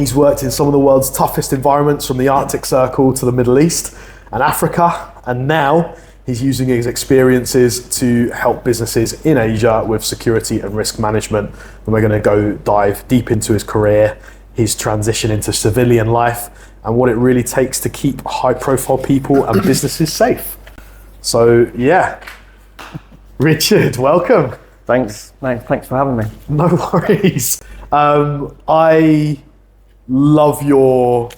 He's worked in some of the world's toughest environments, from the Arctic Circle to the Middle East and Africa, and now he's using his experiences to help businesses in Asia with security and risk management. And we're going to go dive deep into his career, his transition into civilian life, and what it really takes to keep high-profile people and businesses safe. So, yeah, Richard, welcome. Thanks for having me. No worries. I love your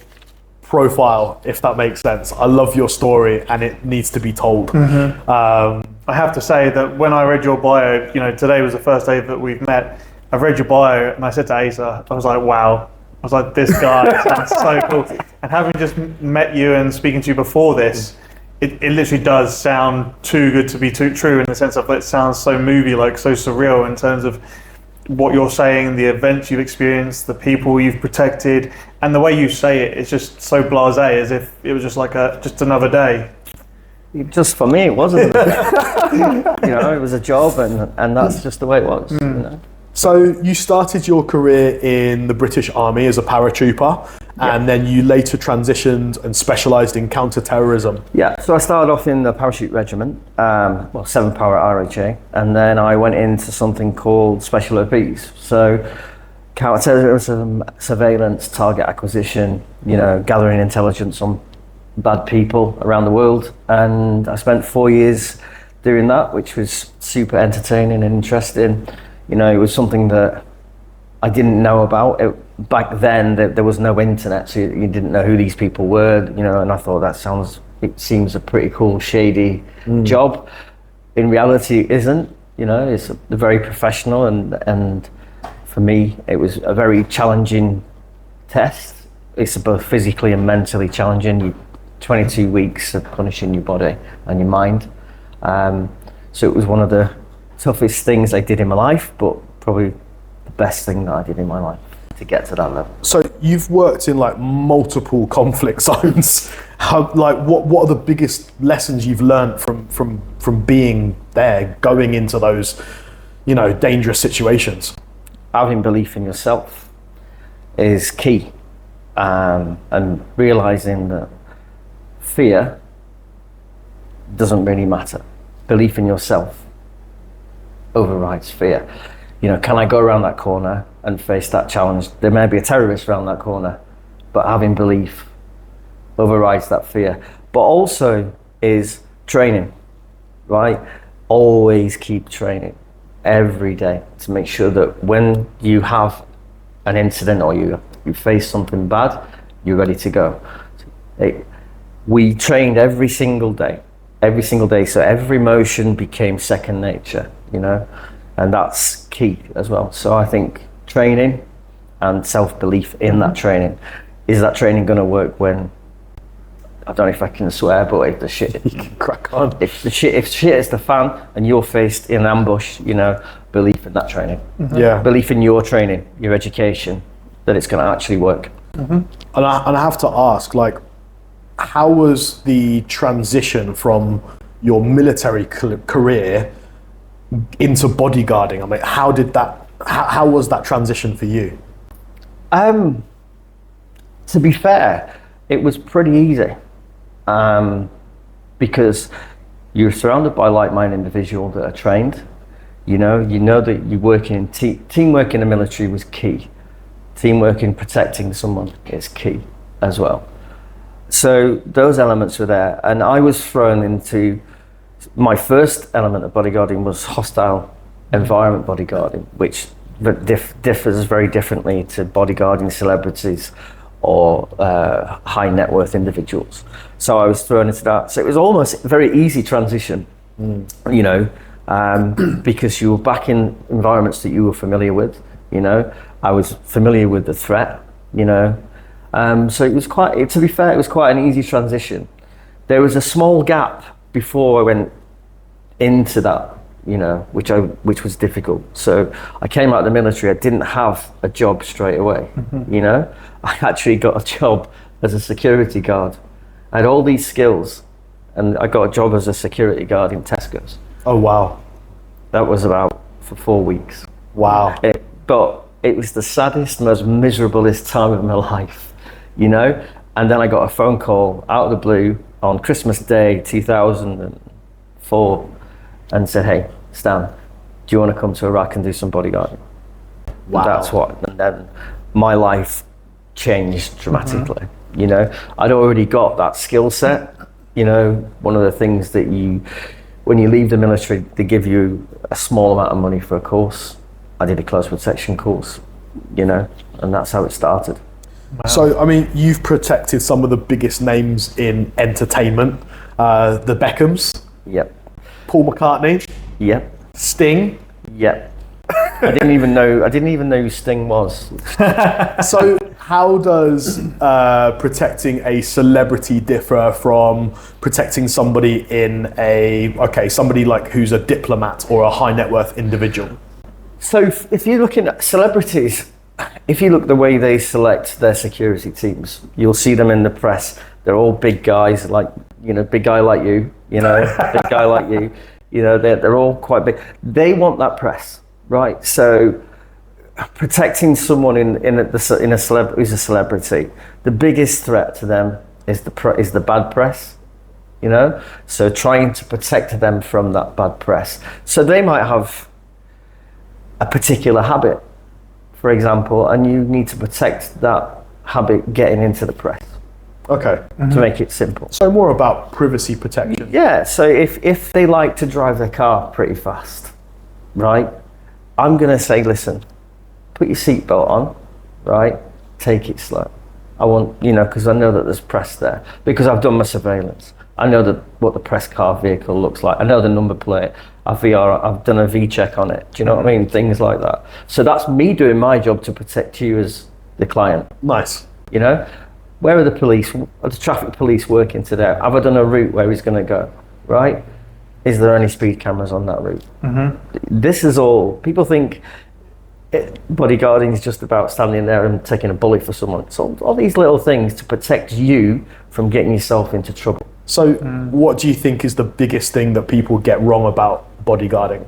profile, if that makes sense. I love your story, and it needs to be told. Mm-hmm. I have to say that when I read your bio, today was the first day that we've met. I've read your bio, and I said to Asa, I was like, wow. I was like, this guy sounds so cool. And having just met you and speaking to you before this, it literally does sound too good to be too true, in the sense of it sounds so movie-like, so surreal in terms of what you're saying, the events you've experienced, the people you've protected, and the way you say it is just so blasé, as if it was just like just another day. Just for me, it wasn't. It was a job, and that's just the way it was. So you started your career in the British Army as a paratrooper, and then you later transitioned and specialised in counter-terrorism. Yeah, so I started off in the parachute regiment, 7th Power RHA, and then I went into something called Special OPs. So counter-terrorism, surveillance, target acquisition, gathering intelligence on bad people around the world. And I spent 4 years doing that, which was super entertaining and interesting. It was something that I didn't know about. Back then, there was no internet, so you didn't know who these people were, and I thought it seems a pretty cool, shady job. In reality, it isn't, it's very professional, and for me, it was a very challenging test. It's both physically and mentally challenging. 22 weeks of punishing your body and your mind. So it was one of the toughest things I did in my life, but probably the best thing that I did in my life to get to that level. So you've worked in multiple conflict zones. What are the biggest lessons you've learned from being there, going into those, dangerous situations? Having belief in yourself is key, and realizing that fear doesn't really matter. Belief in yourself overrides fear. Can I go around that corner and face that challenge? There may be a terrorist around that corner, but having belief overrides that fear. But also is training, right? Always keep training every day to make sure that when you have an incident or you face something bad, you're ready to go. We trained every single day, so every motion became second nature, and that's key as well. So I think training and self-belief in that training. Is that training going to work when, I don't know if I can swear, but if the shit, you can crack on. If shit is the fan and you're faced in an ambush, belief in that training. Mm-hmm. Yeah. Belief in your training, your education, that it's going to actually work. Mm-hmm. And I have to ask, how was the transition from your military career into bodyguarding? I mean, how was that transition for you? To be fair, it was pretty easy, because you're surrounded by like-minded individuals that are trained. You know that you're working in teamwork in the military was key. Teamwork in protecting someone is key as well. So those elements were there, and I was thrown into, my first element of bodyguarding was hostile environment bodyguarding, which differs very differently to bodyguarding celebrities or high net worth individuals. So I was thrown into that. So it was almost a very easy transition, because you were back in environments that you were familiar with. I was familiar with the threat. So it was to be fair, it was quite an easy transition. There was a small gap before I went into that, which was difficult. So I came out of the military, I didn't have a job straight away. Mm-hmm. I actually got a job as a security guard. I had all these skills, and I got a job as a security guard in Tesco's. Oh wow. That was for 4 weeks. Wow. But It was the saddest, most miserablest time of my life, you know? And then I got a phone call out of the blue on Christmas Day 2004 and said, hey, Stan, do you want to come to Iraq and do some bodyguarding? Wow. And then my life changed dramatically. You know, I'd already got that skill set. You know, one of the things that when you leave the military, they give you a small amount of money for a course. I did a close protection course, you know, and that's how it started. Wow. So, I mean, you've protected some of the biggest names in entertainment, the Beckhams. Yep. Paul McCartney. Yep. Sting. Yep. I didn't even know who Sting was. So how does protecting a celebrity differ from protecting somebody somebody like who's a diplomat or a high net worth individual? So if you're looking at celebrities, if you look the way they select their security teams, you'll see them in the press. They're all big guys, like, you know, big guy like you, you know, big guy like you, you know, they're all quite big. They want that press. Right, so protecting someone who's a celebrity, the biggest threat to them is the bad press, you know. So trying to protect them from that bad press. So they might have a particular habit, for example, and you need to protect that habit getting into the press. Okay. To make it simple. So more about privacy protection. Yeah. So if they like to drive their car pretty fast, right? I'm going to say, listen, put your seatbelt on, right? Take it slow. I want, you know, because I know that there's press there. Because I've done my surveillance. I know what the press car vehicle looks like. I know the number plate. I've done a V-check on it. Do you know what I mean? Things like that. So that's me doing my job to protect you as the client. Nice. You know? Where are the police? Are the traffic police working today? Have I done a route where he's going to go? Right? Is there any speed cameras on that route? This is all, people think bodyguarding is just about standing there and taking a bullet for someone. So all these little things to protect you from getting yourself into trouble. So what do you think is the biggest thing that people get wrong about bodyguarding?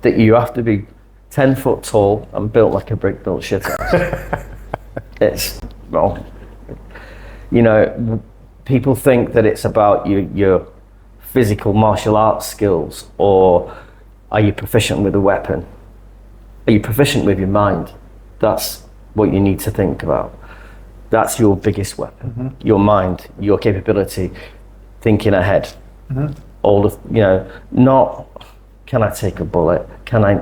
That you have to be 10 foot tall and built like a brick built shit house. It's, well, you know, people think that it's about your physical martial arts skills, or are you proficient with a weapon? Are you proficient with your mind? That's what you need to think about. That's your biggest weapon. Your mind, your capability, thinking ahead. All of, you know, not can I take a bullet? Can I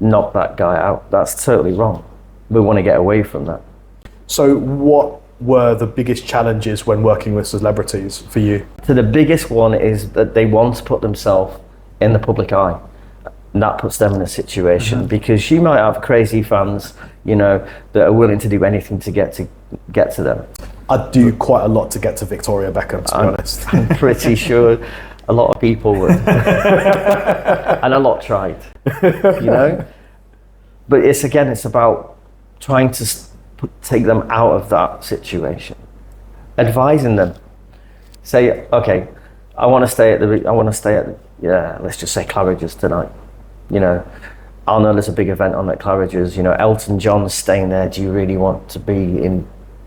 knock that guy out? That's totally wrong. We want to get away from that. So what were the biggest challenges when working with celebrities for you? So the biggest one is that they want to put themselves in the public eye, and that puts them in a situation because you might have crazy fans, you know, that are willing to do anything to get to them. I'd do quite a lot to get to Victoria Beckham, to be honest. I'm pretty sure a lot of people would, and a lot tried, you know. But it's about trying to take them out of that situation, advising them. Say, okay, I want to stay at let's just say Claridge's tonight. You know, I know there's a big event on at Claridge's. You know, Elton John's staying there. Do you really want to be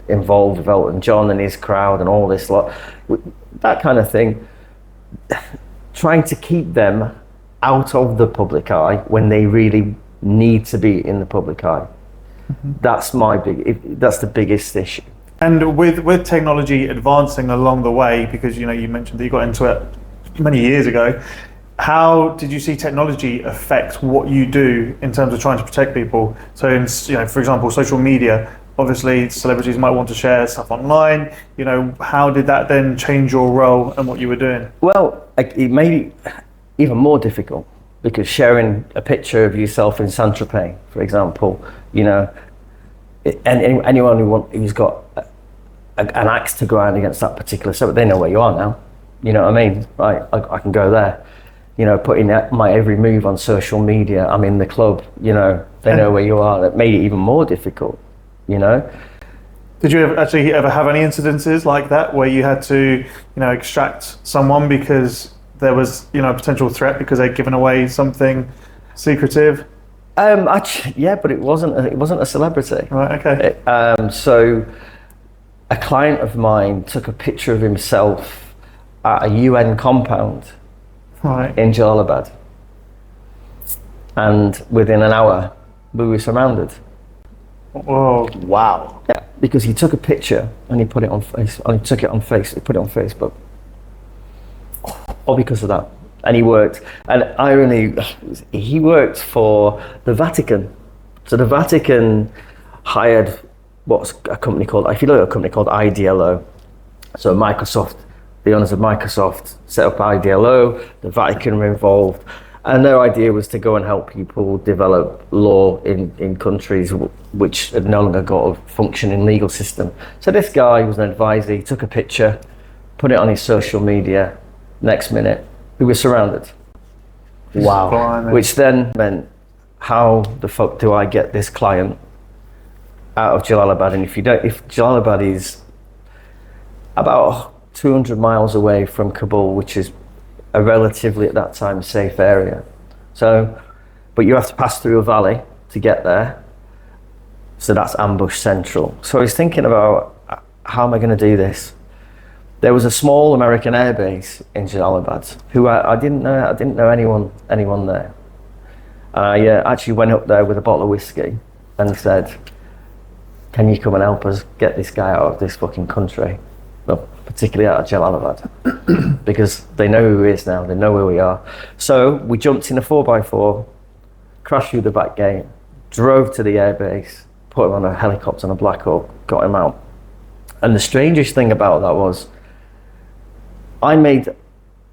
involved with Elton John and his crowd and all this lot? That kind of thing. Trying to keep them out of the public eye when they really need to be in the public eye. That's that's the biggest issue. And with technology advancing along the way, because you know you mentioned that you got into it many years ago, how did you see technology affect what you do in terms of trying to protect people? So, for example, social media. Obviously, celebrities might want to share stuff online. You know, how did that then change your role and what you were doing? Well, it made it even more difficult because sharing a picture of yourself in Saint-Tropez, for example, you know, and anyone who's got an axe to grind against that particular celebrity, they know where you are now. You know what I mean? Right, I can go there. You know, putting my every move on social media. I'm in the club. You know, they know where you are. That made it even more difficult. You know. Did you ever have any incidences like that where you had to, extract someone because there was, a potential threat because they'd given away something secretive? Actually, yeah, but it wasn't a celebrity. Right. Okay. So a client of mine took a picture of himself at a UN compound Right. in Jalalabad, and within an hour we were surrounded. Whoa. Wow. Yeah, because he took a picture and he put it on he took it on he put it on Facebook. All because of that. And he worked, and irony, he worked for the Vatican. So the Vatican hired what's a company called, if you look at a company called IDLO, so Microsoft, the owners of Microsoft set up IDLO, the Vatican were involved, and their idea was to go and help people develop law in countries which had no longer got a functioning legal system. So this guy was an advisor, he took a picture, put it on his social media, next minute, we were surrounded. Wow. Blimey. Which then meant, how the fuck do I get this client out of Jalalabad? And if Jalalabad is about 200 miles away from Kabul, which is a relatively, at that time, safe area. So, but you have to pass through a valley to get there. So that's ambush central. So I was thinking about, how am I going to do this? There was a small American airbase in Jalalabad who I didn't know anyone there. I actually went up there with a bottle of whiskey and said, can you come and help us get this guy out of this fucking country? Well, particularly out of Jalalabad, because they know who he is now, they know where we are. So we jumped in a 4x4, crashed through the back gate, drove to the airbase, put him on a helicopter on a Black Hawk, got him out. And the strangest thing about that was, I made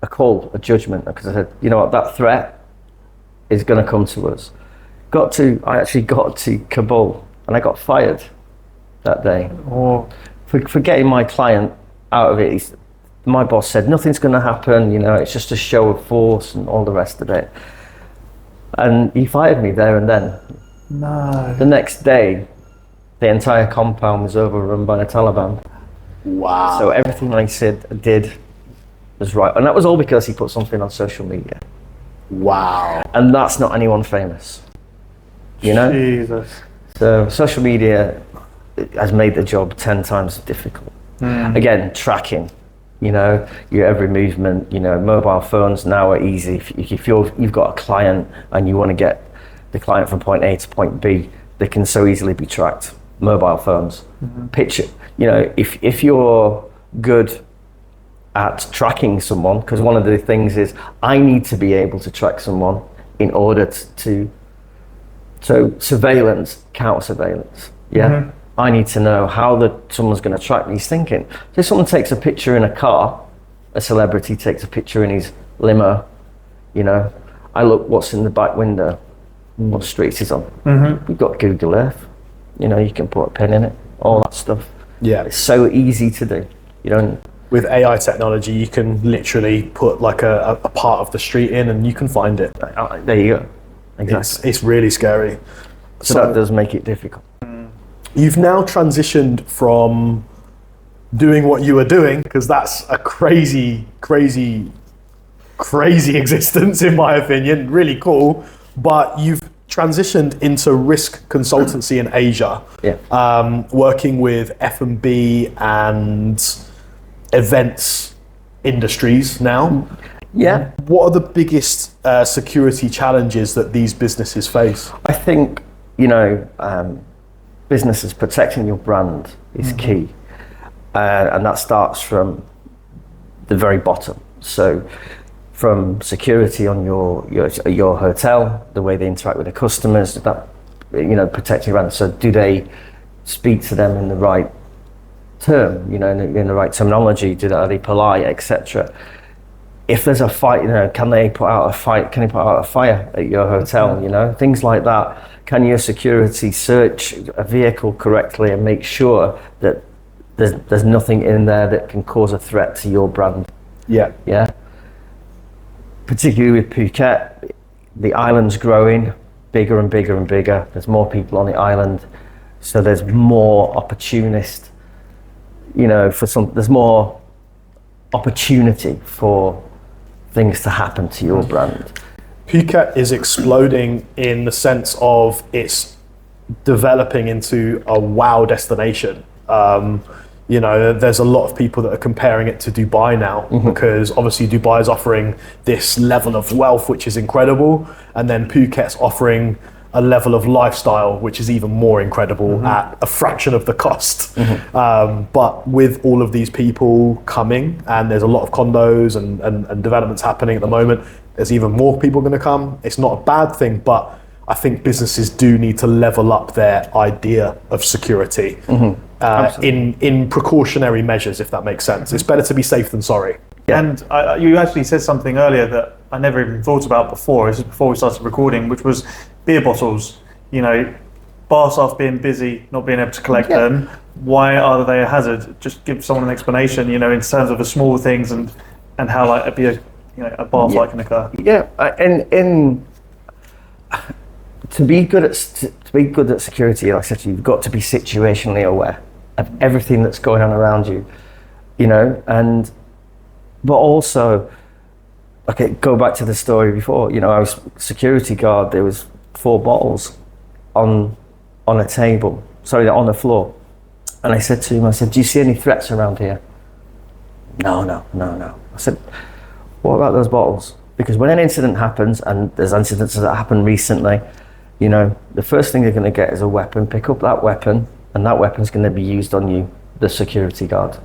a call, a judgment, because I said, you know what, that threat is going to come to us. I actually got to Kabul and I got fired that day. Oh. For getting my client out of it. My boss said, nothing's going to happen, you know, it's just a show of force and all the rest of it. And he fired me there and then. No. The next day, the entire compound was overrun by the Taliban. Wow. So everything I did was right. And that was all because he put something on social media. Wow. And that's not anyone famous, you know? Jesus. So social media has made the job 10 times difficult. Again, tracking, you know, your every movement, you know, mobile phones now are easy. If you've got a client and you want to get the client from point A to point B, they can so easily be tracked. Mobile phones. Picture, you know, if you're good at tracking someone, because one of the things is I need to be able to track someone in order to surveillance, counter surveillance. Yeah. I need to know how someone's going to track these thinking. So if someone takes a picture in a car, a celebrity takes a picture in his limo, you know, I look what's in the back window, what streets he's on. We've got Google Earth, you know, you can put a pin in it, all that stuff. Yeah. It's so easy to do, you know. With AI technology, you can literally put like a part of the street in and you can find it. There you go. Exactly. It's really scary. So that does make it difficult. You've now transitioned from doing what you were doing, because that's a crazy existence in my opinion, really cool, but you've transitioned into risk consultancy in Asia, working with F&B and events industries now. Yeah. What are the biggest security challenges that these businesses face? I think, you know, businesses protecting your brand is key, and that starts from the very bottom. So from security on your hotel, the way they interact with the customers, that, you know, protecting your brand. So do they speak to them in the right term, you know, in the right terminology? Are they polite, etc.? If there's a fight, you know, can you put out a fire at your hotel, you know, things like that. Can your security search a vehicle correctly and make sure that there's nothing in there that can cause a threat to your brand? Yeah. Particularly with Phuket, the island's growing bigger and bigger and bigger. There's more people on the island, so there's more opportunist, you know, there's more opportunity for things to happen to your brand. Phuket is exploding in the sense of it's developing into a wow destination. You know, there's a lot of people that are comparing it to Dubai now, because obviously Dubai is offering this level of wealth, which is incredible, and then Phuket's offering a level of lifestyle which is even more incredible at a fraction of the cost. But with all of these people coming, and there's a lot of condos and developments happening at the moment, there's even more people going to come. It's not a bad thing, but I think businesses do need to level up their idea of security in precautionary measures, if that makes sense. It's better to be safe than sorry. Yeah. And you actually said something earlier that I never even thought about before. This is before we started recording, which was beer bottles. You know, bar staff being busy, not being able to collect them. Why are they a hazard? Just give someone an explanation. You know, in terms of the small things and how like a bar fight can occur. Yeah, and to be good at security, like I said, you've got to be situationally aware of everything that's going on around you. You know, but also, okay, go back to the story before. You know, I was security guard. There was 4 bottles on a table. Sorry, on the floor. And I said to him, "Do you see any threats around here?" No. I said, "What about those bottles?" Because when an incident happens, and there's incidents that happened recently, you know, the first thing they're going to get is a weapon. Pick up that weapon, and that weapon's going to be used on you, the security guard.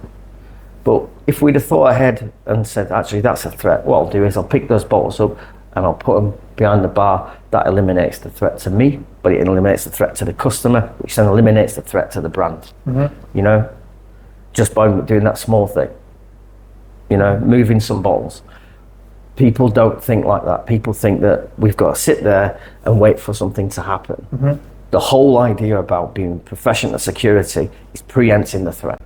But if we'd have thought ahead and said, actually, that's a threat, what I'll do is I'll pick those bottles up and I'll put them behind the bar. That eliminates the threat to me, but it eliminates the threat to the customer, which then eliminates the threat to the brand. You know, just by doing that small thing, you know, moving some bottles. People don't think like that. People think that we've got to sit there and wait for something to happen. The whole idea about being professional security is preempting the threat.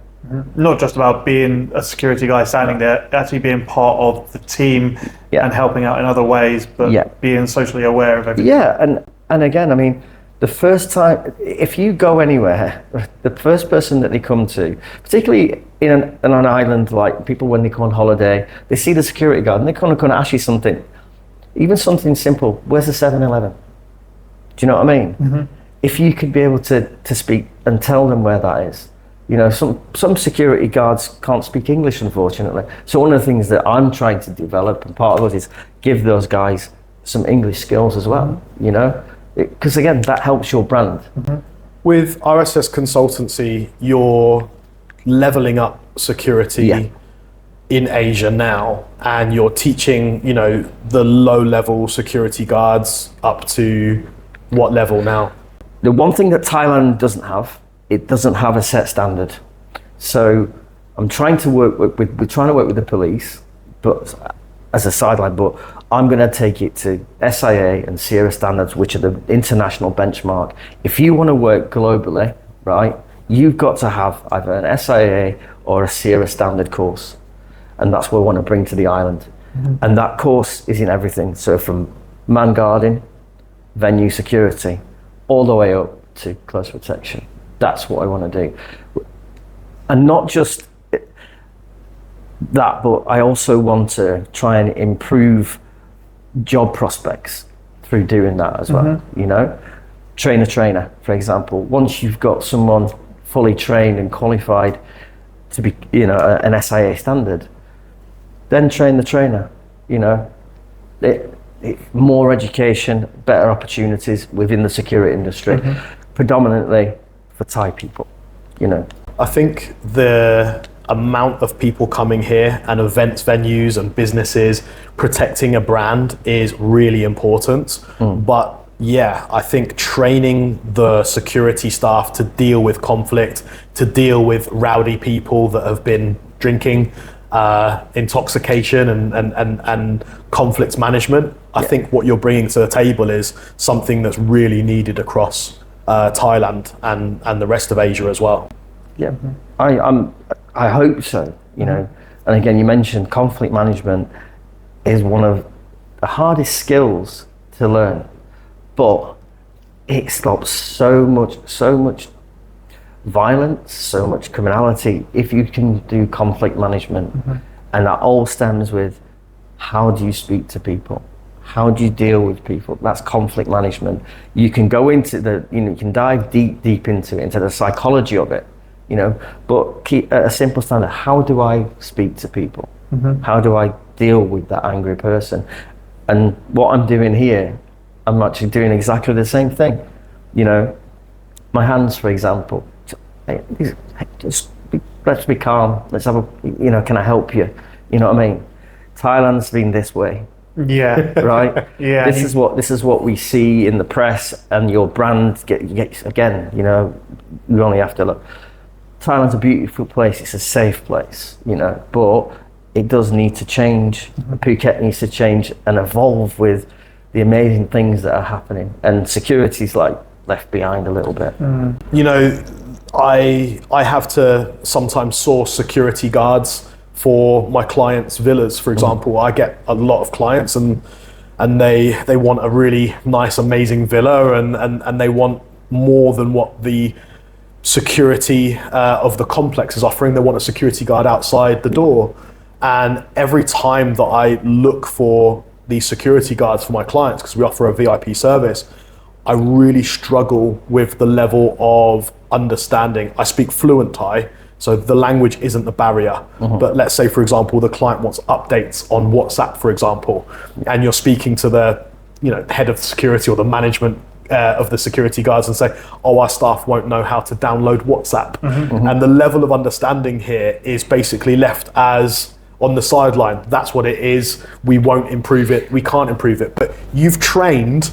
Not just about being a security guy standing there, actually being part of the team and helping out in other ways, but being socially aware of everything. Yeah, and again, I mean, the first time, if you go anywhere, the first person that they come to, particularly in an island, like people when they come on holiday, they see the security guard and they're kind of going to ask you something, even something simple, where's the 7-Eleven? Do you know what I mean? If you could be able to speak and tell them where that is. You know, some security guards can't speak English, unfortunately. So one of the things that I'm trying to develop, and part of it is give those guys some English skills as well, you know? Because again, that helps your brand. With RSS Consultancy, you're leveling up security in Asia now, and you're teaching, you know, the low-level security guards up to what level now? The one thing that Thailand doesn't have, it doesn't have a set standard. So I'm trying to work with the police, but as a sideline, but I'm going to take it to SIA and Sierra standards, which are the international benchmark. If you want to work globally, right, you've got to have either an SIA or a Sierra standard course. And that's what I want to bring to the island. And that course is in everything. So from man guarding, venue security, all the way up to close protection. That's what I want to do. And not just that, but I also want to try and improve job prospects through doing that as well. You know, trainer, for example. Once you've got someone fully trained and qualified to be, you know, an SIA standard, then train the trainer. You know, more education, better opportunities within the security industry, predominantly for Thai people, you know. I think the amount of people coming here and events venues and businesses protecting a brand is really important. But yeah, I think training the security staff to deal with conflict, to deal with rowdy people that have been drinking, intoxication and conflict management, I think what you're bringing to the table is something that's really needed across Thailand and the rest of Asia as well. Yeah, I hope so, you know. And again, you mentioned conflict management is one of the hardest skills to learn, but it stops so much violence, so much criminality if you can do conflict management. And that all stems with how do you speak to people? How do you deal with people? That's conflict management. You can go into you can dive deep into the psychology of it, but keep at a simple standard. How do I speak to people? How do I deal with that angry person? And what I'm doing here, I'm actually doing exactly the same thing. My hands, for example. Hey, let's be calm. Let's have can I help you? You know what I mean? Thailand's been this way. Yeah. Right. Yeah. This is what we see in the press, and your brand gets again. You only have to look. Thailand's a beautiful place. It's a safe place. But it does need to change. Phuket needs to change and evolve with the amazing things that are happening. And security's like left behind a little bit. I have to sometimes source security guards for my clients' villas, for example. I get a lot of clients and they want a really nice, amazing villa and they want more than what the security of the complex is offering. They want a security guard outside the door. And every time that I look for these security guards for my clients, because we offer a VIP service, I really struggle with the level of understanding. I speak fluent Thai, so the language isn't the barrier. But let's say, for example, the client wants updates on WhatsApp, for example, and you're speaking to the head of security or the management of the security guards and say, oh, our staff won't know how to download WhatsApp. And the level of understanding here is basically left as on the sideline. That's what it is. We won't improve it. We can't improve it. But you've trained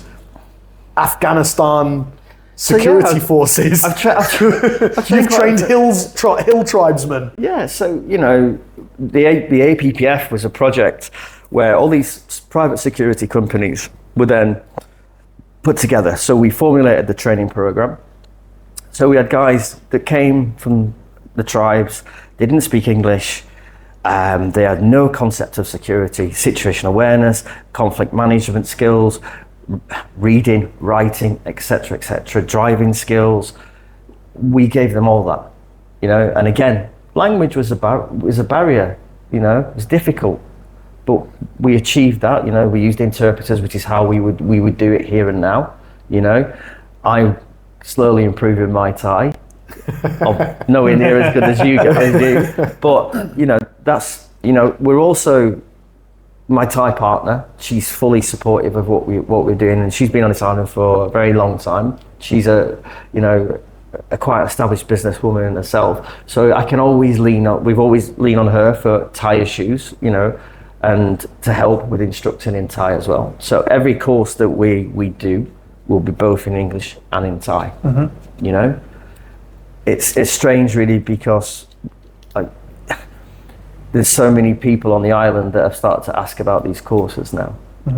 Afghanistan security forces. You've trained hill tribesmen. Yeah, so the APPF was a project where all these private security companies were then put together. So we formulated the training program. So we had guys that came from the tribes. They didn't speak English. They had no concept of security, situation awareness, conflict management skills, reading, writing, etc., driving skills. We gave them all that, and again, language was a barrier, it was difficult, but we achieved that. We used interpreters, which is how we would do it here and now. I'm slowly improving my Thai. I'm nowhere near as good as you guys do, but that's we're also, my Thai partner, she's fully supportive of what we're doing, and she's been on this island for a very long time. She's a quite established businesswoman in herself, so I can always we've always leaned on her for Thai issues, and to help with instructing in Thai as well. So every course that we do will be both in English and in Thai. It's strange really, because there's so many people on the island that have started to ask about these courses now,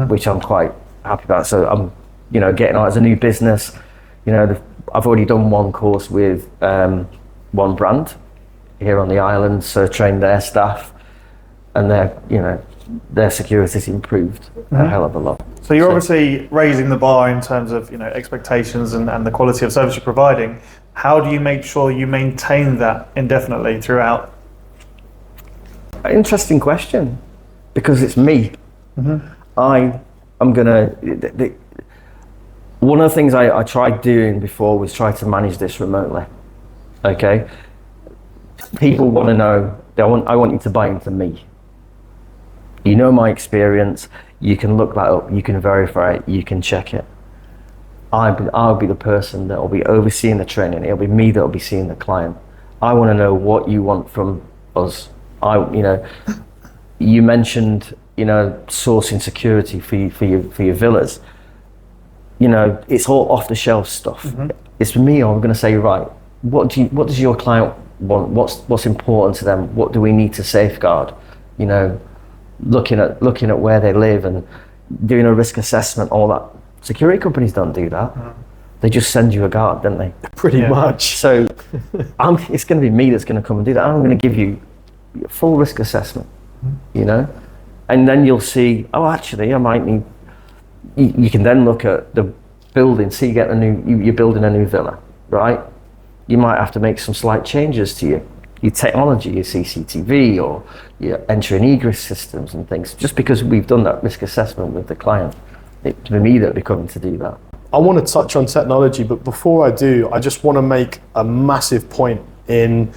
which I'm quite happy about. So I'm, getting on as a new business. I've already done one course with one brand here on the island, so trained their staff, and their security's improved a hell of a lot. So you're obviously raising the bar in terms of expectations and the quality of service you're providing. How do you make sure you maintain that indefinitely throughout? Interesting question, because it's me. I'm gonna. One of the things I tried doing before was try to manage this remotely. Okay, people want to know. I want you to buy into me. My experience. You can look that up. You can verify it. You can check it. I'll be the person that will be overseeing the training. It'll be me that will be seeing the client. I want to know what you want from us. You mentioned, sourcing security for your villas. It's all off the shelf stuff. It's me. I'm going to say, right, what does your client want? What's important to them? What do we need to safeguard? Looking at where they live and doing a risk assessment, all that. Security companies don't do that. They just send you a guard, don't they? Pretty much. So it's going to be me that's going to come and do that. I'm going to give you a full risk assessment, and then you'll see, oh, actually, I might need. You can then look at the building. See, you're building a new villa, right? You might have to make some slight changes to your technology, your CCTV or your entry and egress systems and things, just because we've done that risk assessment with the client. It's me that we're coming to do that. I want to touch on technology, but before I do, I just want to make a massive point in,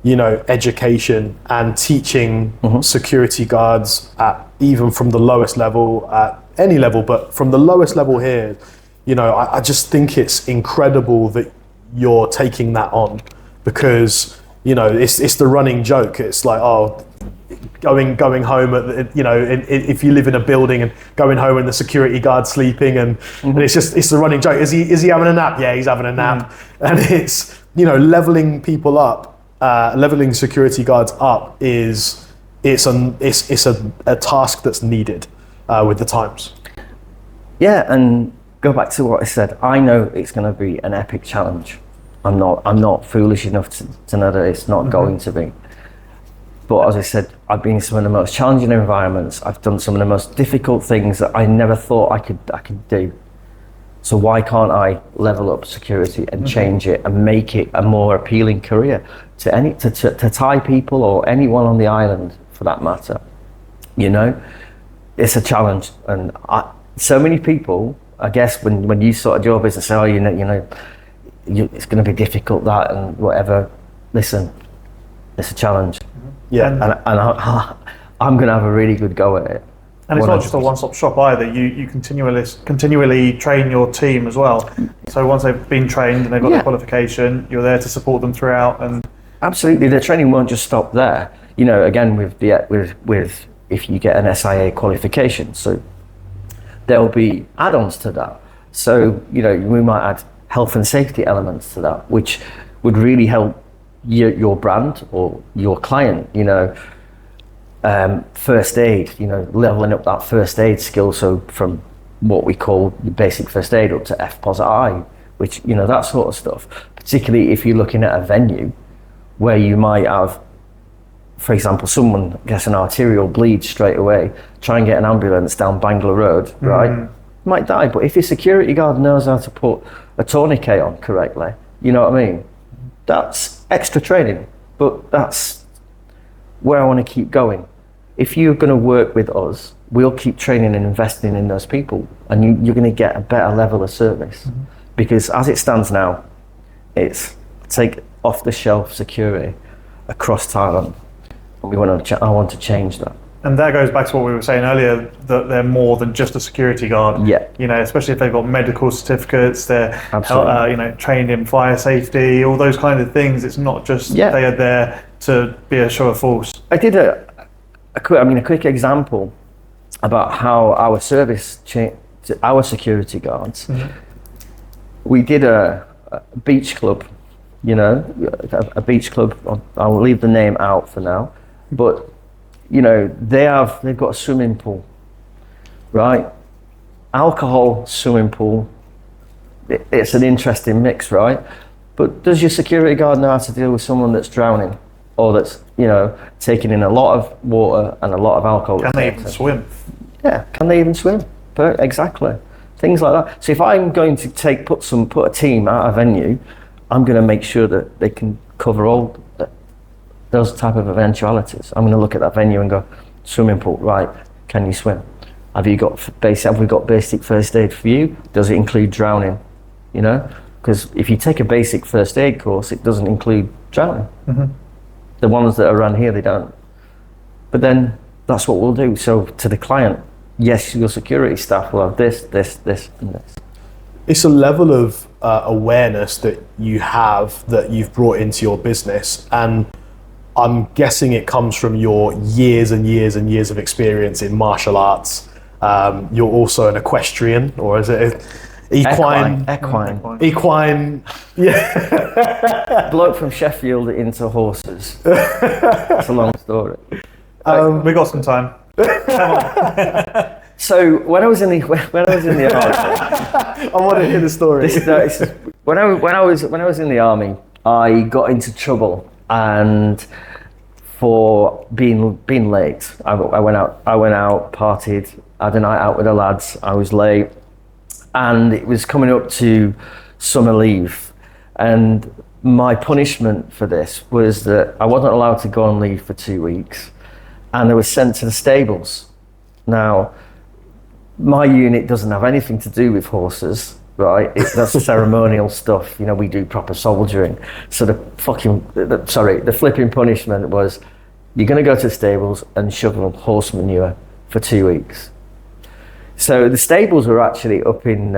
education and teaching security guards at even from the lowest level, at any level, but from the lowest level here, I just think it's incredible that you're taking that on, because it's the running joke. It's like, going home at if you live in a building and going home and the security guard's sleeping and it's the running joke. Is he having a nap? Yeah, he's having a nap. And it's leveling people up, leveling security guards up is a task that's needed with the times. Yeah, and go back to what I said. I know it's going to be an epic challenge. I'm not foolish enough to know that it's not going to be. But as I said, I've been in some of the most challenging environments. I've done some of the most difficult things that I never thought I could do. So why can't I level up security and change it and make it a more appealing career to Thai people or anyone on the island for that matter? It's a challenge, and so many people, I guess, when you started your business, say, it's going to be difficult, that and whatever. Listen, it's a challenge. Yeah, and I'm going to have a really good go at it. And it's not just a one-stop shop either. You continually train your team as well. So once they've been trained and they've got their qualification, you're there to support them throughout. And absolutely, the training won't just stop there. Again, with if you get an SIA qualification, so there'll be add-ons to that. So we might add health and safety elements to that, which would really help your brand or your client. First aid, leveling up that first aid skill. So from what we call the basic first aid up to FPOS-I, which, that sort of stuff, particularly if you're looking at a venue where you might have, for example, someone gets an arterial bleed straight away, try and get an ambulance down Bangla Road, right? Might die, but if your security guard knows how to put a tourniquet on correctly, you know what I mean? That's extra training, but that's where I want to keep going. If you're going to work with us, we'll keep training and investing in those people, and you're going to get a better level of service. Because as it stands now, it's take off-the-shelf security across Thailand. And I want to change that. And that goes back to what we were saying earlier, that they're more than just a security guard. Yeah. Especially if they've got medical certificates, they're trained in fire safety, all those kind of things. It's not just they are there to be a show of force. I did a quick example about how our service changed to our security guards. We did a beach club, a beach club. I'll leave the name out for now, but they've got a swimming pool, right? Alcohol, swimming pool. It's an interesting mix, right? But does your security guard know how to deal with someone that's drowning or that's, taking in a lot of water and a lot of alcohol? Can they even swim? Yeah, can they even swim? Exactly. Things like that. So if I'm going to put a team at a venue, I'm going to make sure that they can cover all those type of eventualities. I'm going to look at that venue and go, swimming pool, right? Can you swim? Have we got basic first aid for you? Does it include drowning? Because if you take a basic first aid course, it doesn't include drowning. The ones that are around here, they don't. But then that's what we'll do. So to the client, yes, your security staff will have this, and this. It's a level of awareness that you have that you've brought into your business, and I'm guessing it comes from your years and years and years of experience in martial arts. You're also an equestrian, or is it equine? Equine. Yeah. Bloke from Sheffield into horses. It's a long story. We got some time. Come on. So when I was in the army, I want to hear the story. When I was in the army, I got into trouble and for being late. I went out, partied, had a night out with the lads. I was late, and it was coming up to summer leave, and my punishment for this was that I wasn't allowed to go on leave for 2 weeks, and I was sent to the stables. Now, my unit doesn't have anything to do with horses, right? That's ceremonial stuff. You know, we do proper soldiering. So the flipping punishment was, you're going to go to the stables and shovel horse manure for 2 weeks. So the stables were actually up in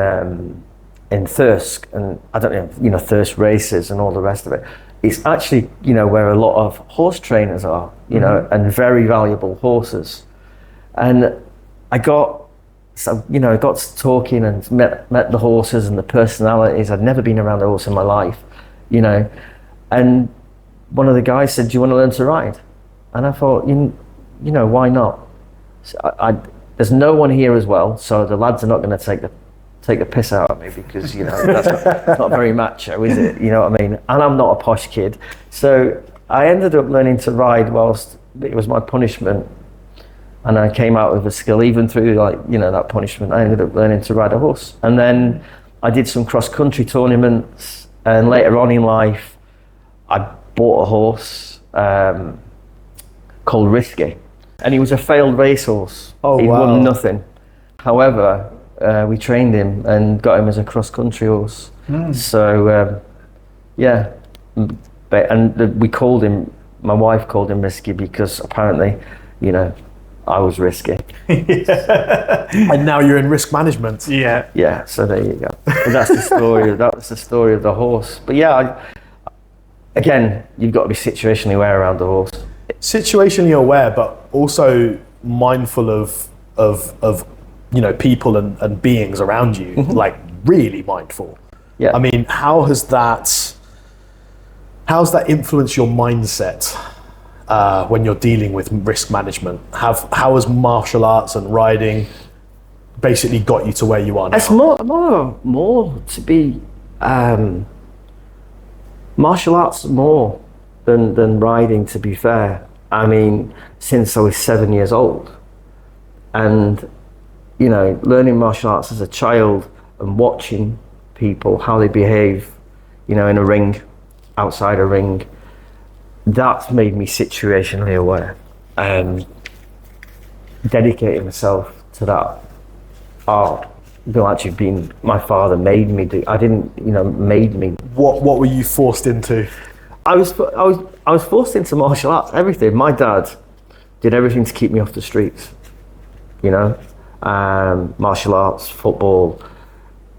Thirsk, and I don't know, you know, Thirsk races and all the rest of it. It's actually, you know, where a lot of horse trainers are, you know, and very valuable horses. And I got to talking and met the horses and the personalities. I'd never been around a horse in my life, you know. And one of the guys said, "Do you want to learn to ride?" And I thought, you know, why not? So there's no one here as well, so the lads are not going to take the piss out of me, because, you know, that's not very macho, is it? You know what I mean? And I'm not a posh kid. So I ended up learning to ride whilst it was my punishment. And I came out with a skill, even through, like, you know, that punishment. I ended up learning to ride a horse. And then I did some cross-country tournaments. And later on in life, I bought a horse called Risky. And he was a failed racehorse. Oh, He wow. won nothing. However, we trained him and got him as a cross-country horse. So, yeah. We called him, my wife called him Risky, because apparently, you know, I was risky. And now you're in risk management. Yeah. Yeah, so there you go. And that's the story. That's the story of the horse. But yeah, again, you've got to be situationally aware around the horse. Situationally aware, but also mindful of you know, people and beings around you. Like, really mindful. Yeah. I mean, how's that influenced your mindset when you're dealing with risk management? How has martial arts and riding basically got you to where you are now? It's more to be martial arts more than riding, to be fair. I mean, since I was 7 years old, and, you know, learning martial arts as a child and watching people, how they behave, you know, in a ring, outside a ring, that's made me situationally aware, and dedicating myself to that art. My father made me do. I didn't, you know, made me. What were you forced into? I was forced into martial arts. Everything. My dad did everything to keep me off the streets. You know, martial arts, football.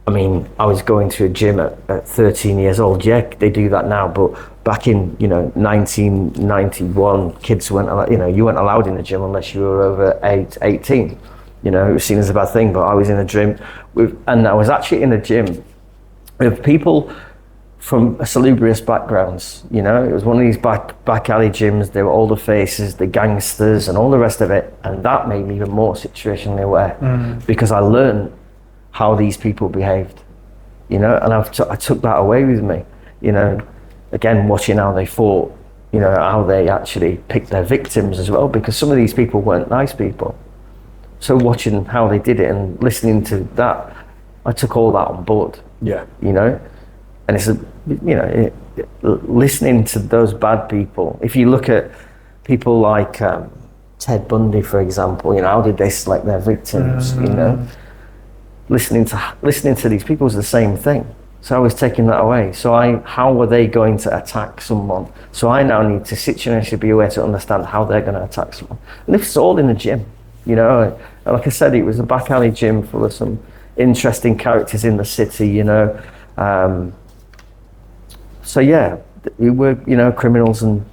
I mean, I was going to a gym at 13 years old. Yeah, they do that now, but back in, you know, 1991, kids weren't allowed, you know, you weren't allowed in the gym unless you were over 18. You know, it was seen as a bad thing, but I was in a gym and I was actually in a gym with people from salubrious backgrounds. You know, it was one of these back alley gyms. They were older faces, the gangsters and all the rest of it. And that made me even more situationally aware, because I learned how these people behaved, you know, and I took that away with me, you know, again, watching how they fought, you know, how they actually picked their victims as well, because some of these people weren't nice people. So watching how they did it and listening to that, I took all that on board. Yeah. You know, and it's, you know, listening to those bad people. If you look at people like Ted Bundy, for example, you know, how did they select their victims, you know? Listening to these people is the same thing. So I was taking that away. So how were they going to attack someone? So I now need to situationally be aware to understand how they're going to attack someone. And this is all in the gym, you know. And like I said, it was a back alley gym full of some interesting characters in the city, you know. So yeah, we were, you know, criminals, and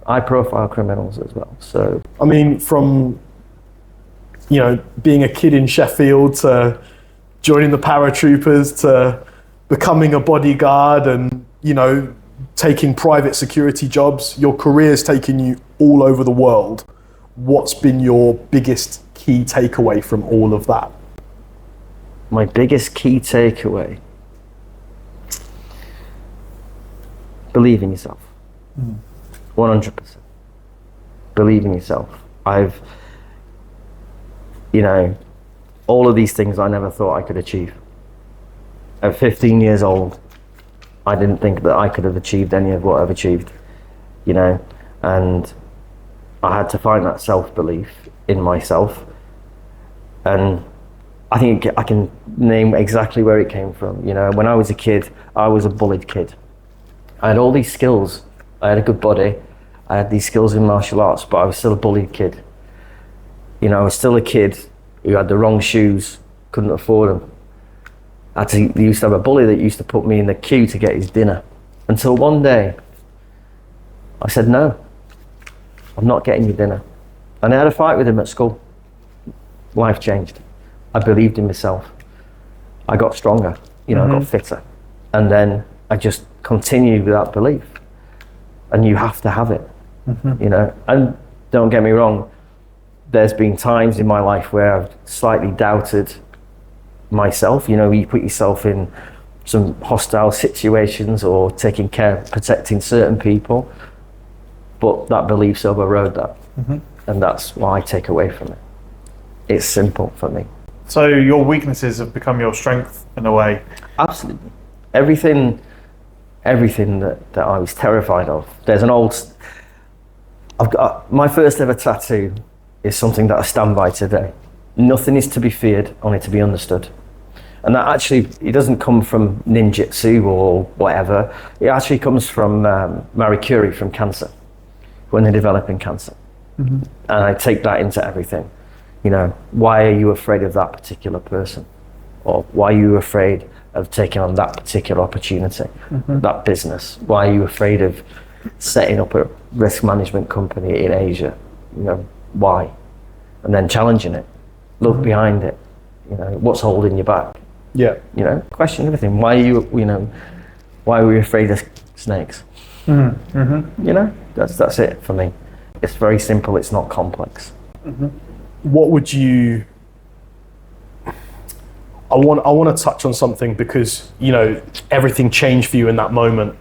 high-profile criminals as well. So I mean, from, you know, being a kid in Sheffield to joining the paratroopers to becoming a bodyguard and, you know, taking private security jobs, your career's taken you all over the world. What's been your biggest key takeaway from all of that? My biggest key takeaway: believe in yourself. 100%. Believe in yourself. You know, all of these things I never thought I could achieve. At 15 years old, I didn't think that I could have achieved any of what I've achieved, you know, and I had to find that self-belief in myself. And I think I can name exactly where it came from. You know, when I was a kid, I was a bullied kid. I had all these skills. I had a good body. I had these skills in martial arts, but I was still a bullied kid. You know, I was still a kid who had the wrong shoes, couldn't afford them. They used to have a bully that used to put me in the queue to get his dinner. Until one day, I said, no, I'm not getting your dinner. And I had a fight with him at school. Life changed. I believed in myself. I got stronger, you know, I got fitter. And then I just continued with that belief. And you have to have it, you know. And don't get me wrong, there's been times in my life where I've slightly doubted myself. You know, you put yourself in some hostile situations or taking care, protecting certain people, but that belief's overrode that. And that's what I take away from it. It's simple for me. So your weaknesses have become your strength in a way? Absolutely. Everything that I was terrified of. There's an old, I've got, my first ever tattoo is something that I stand by today. Nothing is to be feared, only to be understood. And that actually, it doesn't come from ninjutsu or whatever. It actually comes from Marie Curie, from cancer, when they're developing cancer. And I take that into everything. You know, why are you afraid of that particular person? Or why are you afraid of taking on that particular opportunity, that business? Why are you afraid of setting up a risk management company in Asia? You know, why? And then challenging it. Look behind it. You know, what's holding you back? Yeah. You know, question everything. Why are you were you afraid of snakes? You know, that's it for me. It's very simple, it's not complex. What would you, I want to touch on something because, you know, everything changed for you in that moment.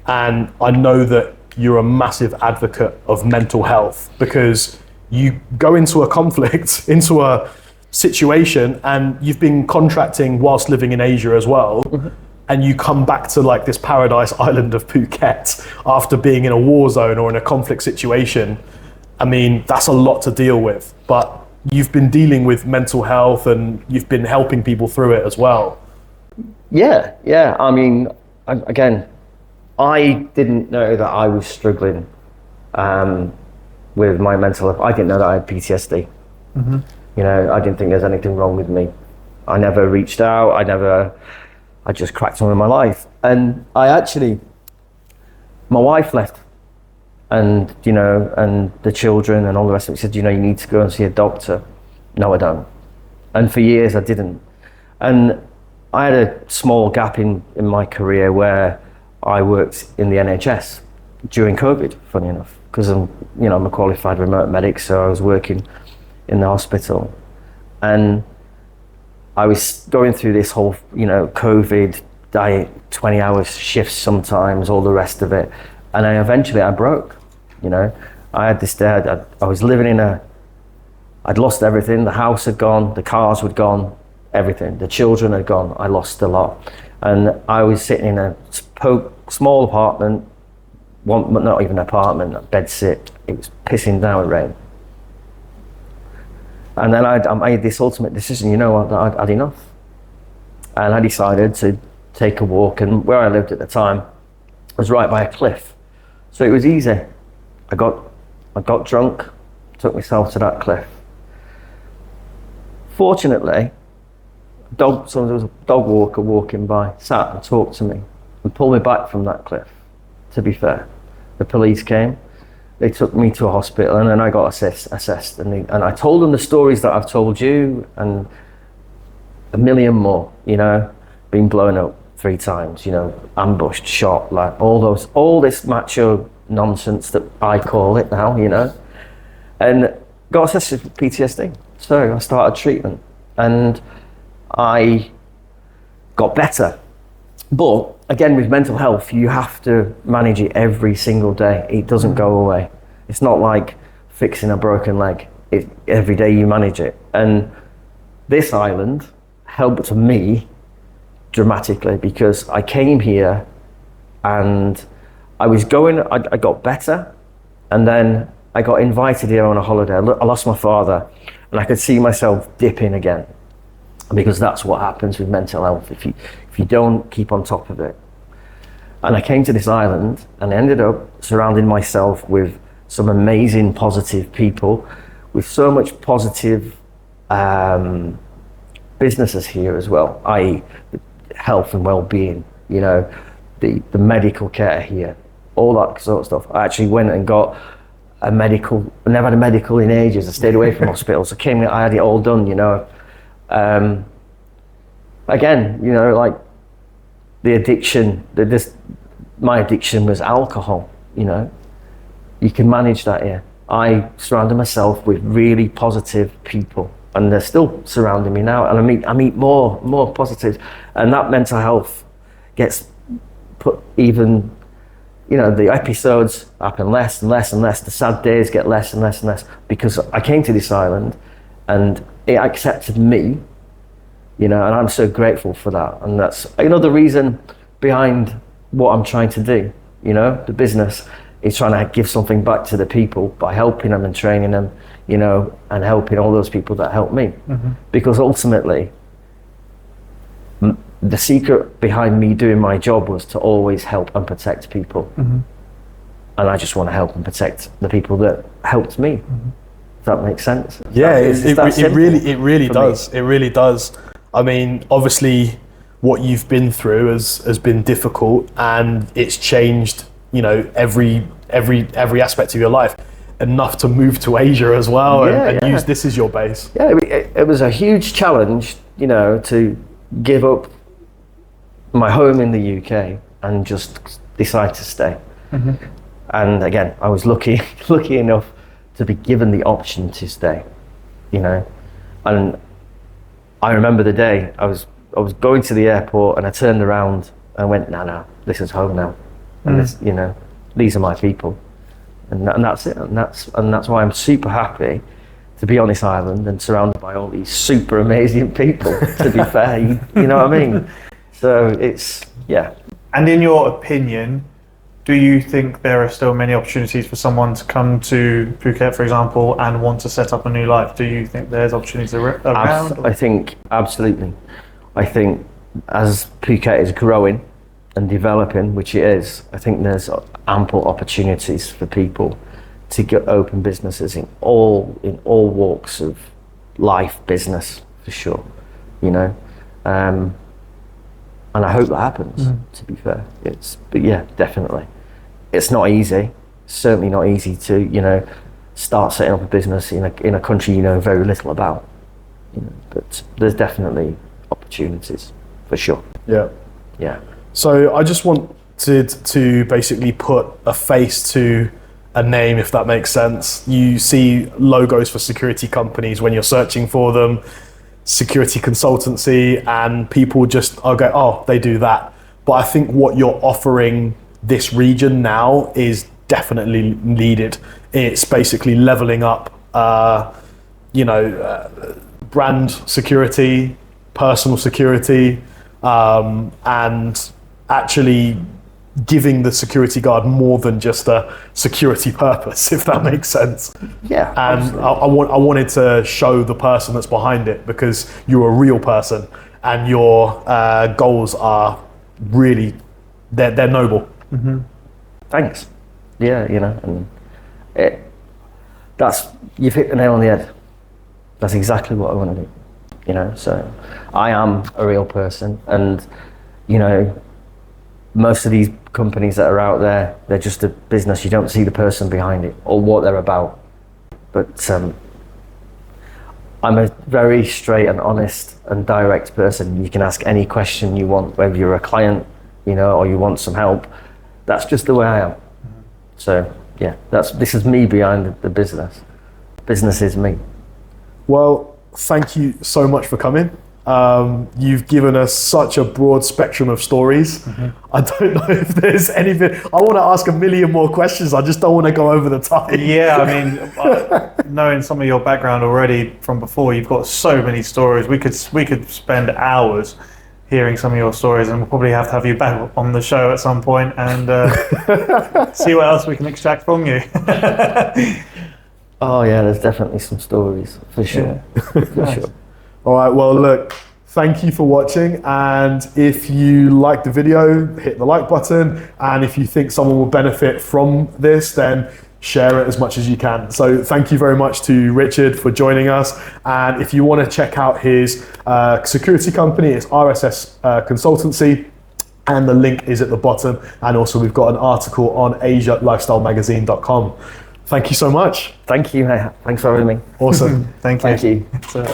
And I know that you're a massive advocate of mental health because you go into a conflict, into a situation, and you've been contracting whilst living in Asia as well. And you come back to like this paradise island of Phuket after being in a war zone or in a conflict situation. I mean, that's a lot to deal with, but you've been dealing with mental health and you've been helping people through it as well. Yeah. I mean, again, I didn't know that I was struggling with my mental health. I didn't know that I had PTSD. You know, I didn't think there's anything wrong with me. I never reached out. I just cracked on with my life. And my wife left. And, you know, and the children and all the rest of it said, you know, you need to go and see a doctor. No, I don't. And for years I didn't. And I had a small gap in my career where I worked in the NHS during COVID, funny enough, because I'm a qualified remote medic, so I was working in the hospital. And I was going through this whole, you know, COVID diet, 20-hour shifts sometimes, all the rest of it. And eventually I broke. You know, I had this day, I was living I'd lost everything. The house had gone, the cars had gone, everything. The children had gone, I lost a lot. And I was sitting in a small apartment, not even an apartment, a bed sit. It was pissing down with rain. And then I made this ultimate decision, you know what, I'd had enough. And I decided to take a walk, and where I lived at the time was right by a cliff. So it was easy. I got drunk, took myself to that cliff. Fortunately, there was a dog walker walking by, sat and talked to me and pulled me back from that cliff, to be fair. The police came, they took me to a hospital, and then I got assessed. And I told them the stories that I've told you and a million more, you know, being blown up 3 times, you know, ambushed, shot, like all this macho nonsense that I call it now, you know, and got assessed with PTSD. So I started treatment and I got better. But again, with mental health, you have to manage it every single day. It doesn't go away. It's not like fixing a broken leg. Every day you manage it. And this island helped me dramatically because I came here And I got better, and then I got invited here on a holiday. I lost my father, and I could see myself dipping again, because that's what happens with mental health if you don't keep on top of it. And I came to this island and ended up surrounding myself with some amazing positive people, with so much positive businesses here as well, i.e. health and well-being, the medical care here, all that sort of stuff. I actually went and got a medical. I never had a medical in ages. I stayed away from hospitals. I had it all done, Again, like the addiction, my addiction was alcohol, You can manage that here. I surrounded myself with really positive people, and they're still surrounding me now, and I meet more positive, and that mental health gets put even, the episodes happen less and less and less, the sad days get less and less and less, because I came to this island and it accepted me, and I'm so grateful for that. And that's the reason behind what I'm trying to do, the business is trying to give something back to the people by helping them and training them, and helping all those people that help me. Mm-hmm. Because ultimately, the secret behind me doing my job was to always help and protect people. Mm-hmm. And I just want to help and protect the people that helped me. Mm-hmm. Does that make sense? Yeah, it really does. Me. It really does. I mean, obviously, what you've been through has been difficult, and it's changed, every aspect of your life, enough to move to Asia as well, and use this as your base. Yeah, it was a huge challenge, to give up my home in the UK and just decide to stay. Mm-hmm. And again, I was lucky enough to be given the option to stay, and I remember the day I was going to the airport, and I turned around and went, no, this is home now, and this, these are my people, and that's it, and that's why I'm super happy to be on this island and surrounded by all these super amazing people. To be fair, you know what I mean. So it's And in your opinion, do you think there are still many opportunities for someone to come to Phuket, for example, and want to set up a new life? Do you think there's opportunities around? I think absolutely. I think as Phuket is growing and developing, which it is, I think there's ample opportunities for people to open businesses in all walks of life, business, for sure. And I hope that happens. To be fair, but yeah, definitely, it's not easy. Certainly not easy to start setting up a business in a country you know very little about. But there's definitely opportunities for sure. Yeah. So I just wanted to basically put a face to a name, if that makes sense. You see logos for security companies when you're searching for them, security consultancy, and people just go, oh, they do that. But I think what you're offering this region now is definitely needed. It's basically leveling up, brand security, personal security, and actually giving the security guard more than just a security purpose, if that makes sense. Yeah. And I wanted to show the person that's behind it, because you're a real person and your goals are really, they're noble. Mm-hmm. Thanks. Yeah, and you've hit the nail on the head. That's exactly what I want to do. So I am a real person, and most of these companies that are out there, they're just a business. You don't see the person behind it or what they're about. But I'm a very straight and honest and direct person. You can ask any question you want, whether you're a client, or you want some help. That's just the way I am. So yeah, this is me behind the business. Business is me. Well, thank you so much for coming. You've given us such a broad spectrum of stories. Mm-hmm. I don't know if there's anything. I want to ask a million more questions. I just don't want to go over the time. Yeah, I mean, knowing some of your background already from before, you've got so many stories. We could spend hours hearing some of your stories, and we'll probably have to have you back on the show at some point and see what else we can extract from you. Oh yeah, there's definitely some stories for sure. For Nice. sure. All right, well, look, thank you for watching. And if you like the video, hit the like button. And if you think someone will benefit from this, then share it as much as you can. So thank you very much to Richard for joining us. And if you want to check out his security company, it's RSS Consultancy. And the link is at the bottom. And also we've got an article on AsiaLifestyleMagazine.com. Thank you so much. Thank you. Thanks for having me. Awesome. Thank you. Thank you. So,